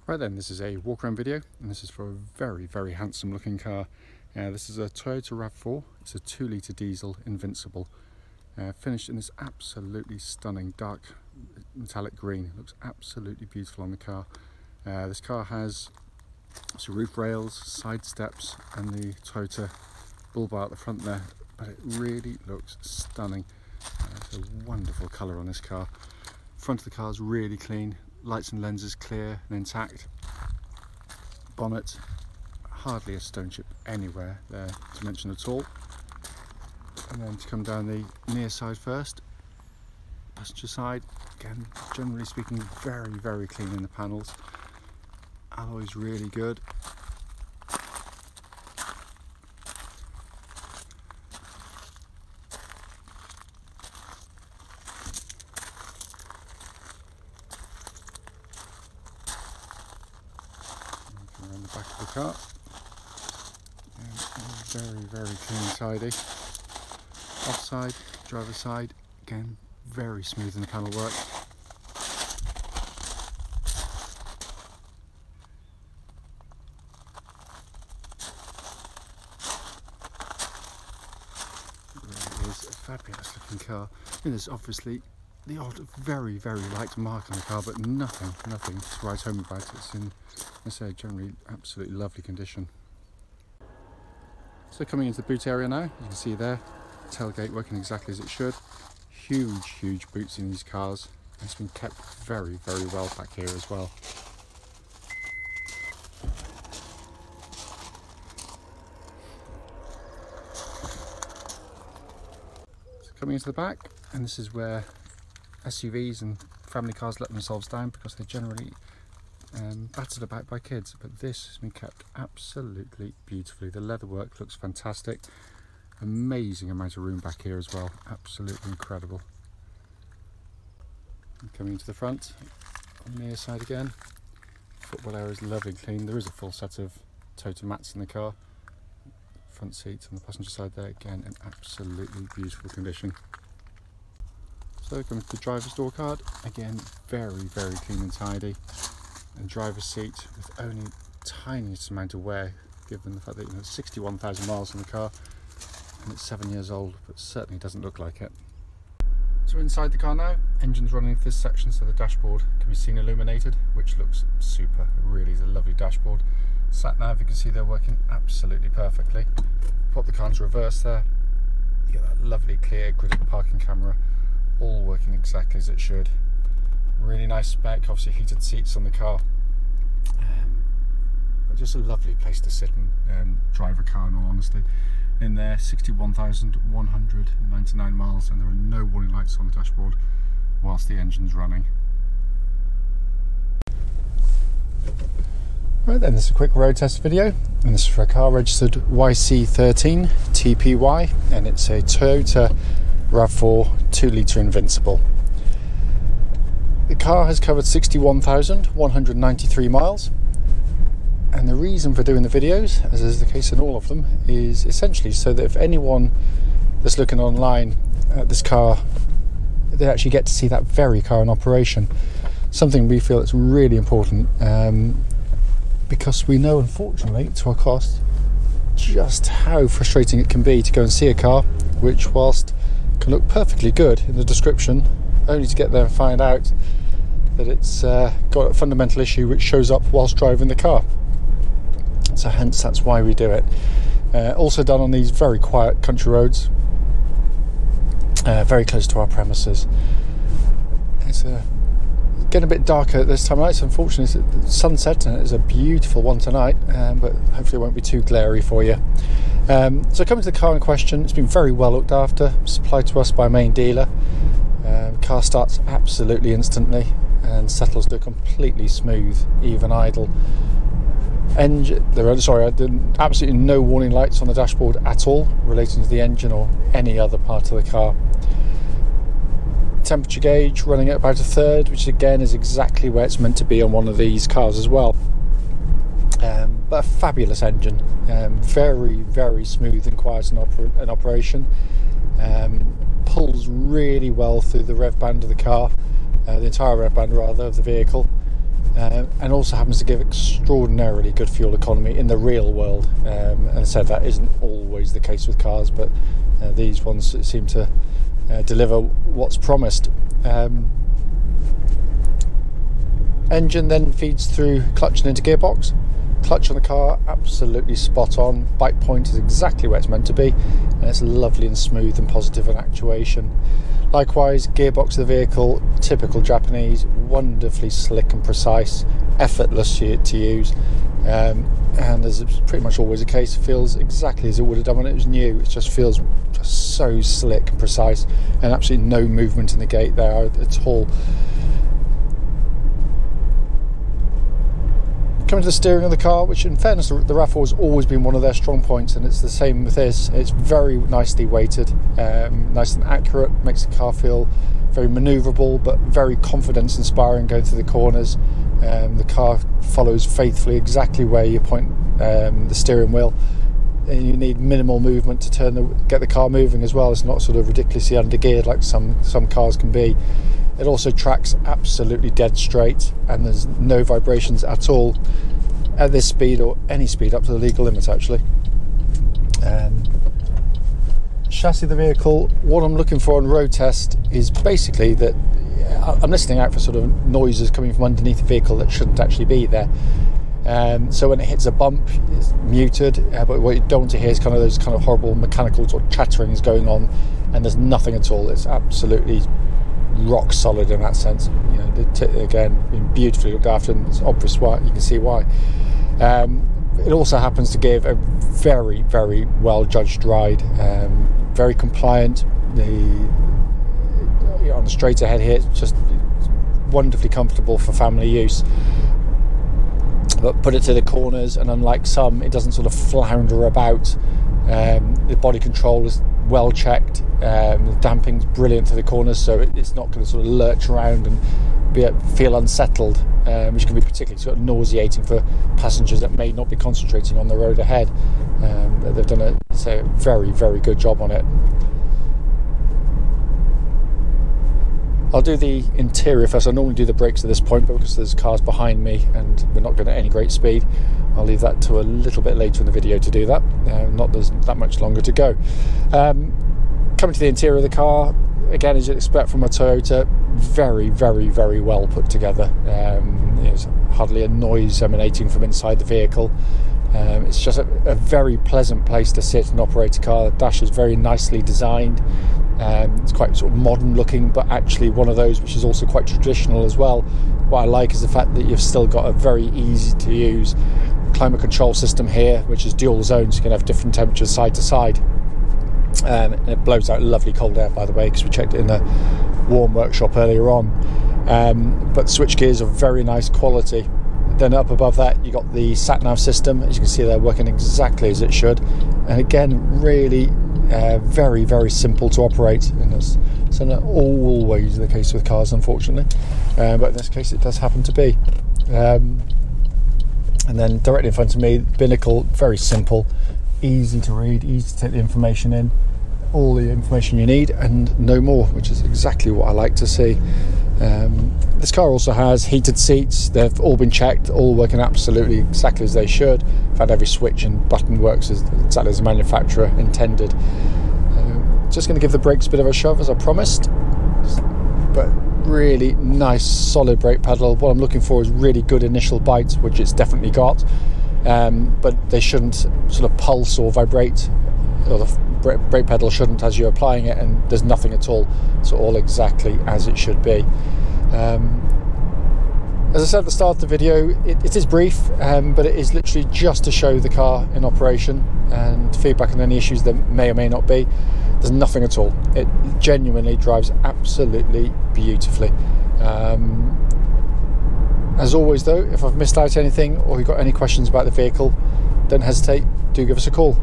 Right then, this is a walk around video, and this is for a very handsome looking car. This is a Toyota RAV4. It's a 2-litre diesel Invincible, finished in this absolutely stunning dark metallic green. It looks absolutely beautiful on the car. This car has roof rails, side steps, and the Toyota bull bar at the front there, but it really looks stunning. It's a wonderful colour on this car. Front of the car is really clean. Lights and lenses clear and intact. Bonnet, hardly a stone chip anywhere there to mention at all. And then to come down the near side first, passenger side, again, generally speaking, very clean in the panels. Alloy's really good. Around the back of the car, and very clean and tidy. Offside, driver's side, again very smooth in the panel work. It is a fabulous looking car. And there's obviously the odd very light mark on the car, but nothing to write home about. It's in, I say, generally absolutely lovely condition. So coming into the boot area now, you can see there, tailgate working exactly as it should. Huge boots in these cars. It's been kept very well back here as well. So coming into the back, and this is where SUVs and family cars let themselves down because they're generally battered about by kids, but this has been kept absolutely beautifully. The leatherwork looks fantastic. Amazing amount of room back here as well, absolutely incredible. And coming into the front, on the near side again, footwell area is lovely and clean. There is a full set of Toyota mats in the car. Front seats on the passenger side there, again in absolutely beautiful condition. So coming to the driver's door card, again very clean and tidy. And driver's seat with only tiniest amount of wear, given the fact that it's 61,000 miles on the car and it's 7 years old, but certainly doesn't look like it. So inside the car now, engine's running into this section, so the dashboard can be seen illuminated, which looks super. It really is a lovely dashboard. Sat nav, you can see they're working absolutely perfectly. Pop the car into reverse there, you get that lovely clear gridded parking camera, all working exactly as it should. Really nice spec, obviously heated seats on the car, but just a lovely place to sit and drive a car, in all honesty. In there, 61,199 miles, and there are no warning lights on the dashboard whilst the engine's running. Right then, this is a quick road test video, and this is for a car registered YC13TPY, and it's a Toyota RAV4 2-litre Invincible. The car has covered 61,193 miles, and the reason for doing the videos, as is the case in all of them, is essentially so that if anyone that's looking online at this car, they actually get to see that very car in operation. Something we feel is really important, because we know, unfortunately, to our cost, just how frustrating it can be to go and see a car which, whilst can look perfectly good in the description, only to get there and find out that it's got a fundamental issue which shows up whilst driving the car. So hence that's why we do it. Also done on these very quiet country roads, very close to our premises. It's getting a bit darker at this time of night, so unfortunately it's sunset and it's a beautiful one tonight, but hopefully it won't be too glary for you. So coming to the car in question, it's been very well looked after, supplied to us by a main dealer. Car starts absolutely instantly and settles to a completely smooth, even idle. There are absolutely no warning lights on the dashboard at all relating to the engine or any other part of the car. Temperature gauge running at about 1/3, which again is exactly where it's meant to be on one of these cars as well. But a fabulous engine, very smooth and quiet in operation. Pulls really well through the rev band of the car, the entire rev band rather of the vehicle, and also happens to give extraordinarily good fuel economy in the real world. And I said that isn't always the case with cars, but these ones seem to deliver what's promised. Engine then feeds through clutch and into gearbox. Clutch on the car, absolutely spot on. Bite point is exactly where it's meant to be, and it's lovely and smooth and positive in actuation. Likewise, gearbox of the vehicle, typical Japanese, wonderfully slick and precise, effortless to use, and as it's pretty much always the case, feels exactly as it would have done when it was new. It just feels so slick and precise, and absolutely no movement in the gate there at all. Coming to the steering of the car, which in fairness the RAV4 has always been one of their strong points, and it's the same with this. It's very nicely weighted, nice and accurate, makes the car feel very manoeuvrable but very confidence inspiring going through the corners. The car follows faithfully exactly where you point the steering wheel, and you need minimal movement to get the car moving as well. It's not sort of ridiculously undergeared like some cars can be. It also tracks absolutely dead straight, and there's no vibrations at all at this speed or any speed up to the legal limit actually. Chassis of the vehicle, what I'm looking for on road test is basically that I'm listening out for sort of noises coming from underneath the vehicle that shouldn't actually be there. So when it hits a bump, it's muted, but what you don't want to hear is kind of those kind of horrible mechanical sort of chatterings going on, and there's nothing at all. It's absolutely rock solid in that sense. You know, again, being beautifully looked after, and it's obvious why. You can see why. It also happens to give a very, very well judged ride. Very compliant. On the straight ahead here, it's just wonderfully comfortable for family use. But put it to the corners, and unlike some, it doesn't sort of flounder about. The body control is well checked. The damping's brilliant to the corners, so it's not going to sort of lurch around and feel unsettled, which can be particularly sort of nauseating for passengers that may not be concentrating on the road ahead. They've done a very, very good job on it. I'll do the interior first. I normally do the brakes at this point, but because there's cars behind me and we're not going at any great speed, I'll leave that to a little bit later in the video to do that. There's that much longer to go. Coming to the interior of the car, again, as you'd expect from a Toyota, very, very, very well put together. There's hardly a noise emanating from inside the vehicle. It's just a very pleasant place to sit and operate a car. The dash is very nicely designed. It's quite sort of modern looking, but actually one of those which is also quite traditional as well. What I like is the fact that you've still got a very easy to use climate control system here, which is dual zone, so you can have different temperatures side to side. And it blows out lovely cold air, by the way, because we checked it in the warm workshop earlier on. But switch gears of very nice quality. Then up above that, you got the Nav System. As you can see, they're working exactly as it should. And again, really very, very simple to operate. And it's not always the case with cars, unfortunately. But in this case, it does happen to be. And then directly in front of me, binnacle, very simple, easy to read, easy to take the information in. All the information you need and no more, which is exactly what I like to see. This car also has heated seats. They've all been checked, all working absolutely exactly as they should. I've had every switch and button works exactly as the manufacturer intended. Just going to give the brakes a bit of a shove, as I promised, but really nice solid brake pedal. What I'm looking for is really good initial bites, which it's definitely got, but they shouldn't sort of pulse or vibrate, or the brake pedal shouldn't as you're applying it, and there's nothing at all. So all exactly as it should be. As I said at the start of the video, it is brief, but it is literally just to show the car in operation and feedback on any issues there may or may not be. There's nothing at all. It genuinely drives absolutely beautifully. As always though, if I've missed out anything or you've got any questions about the vehicle, don't hesitate, do give us a call.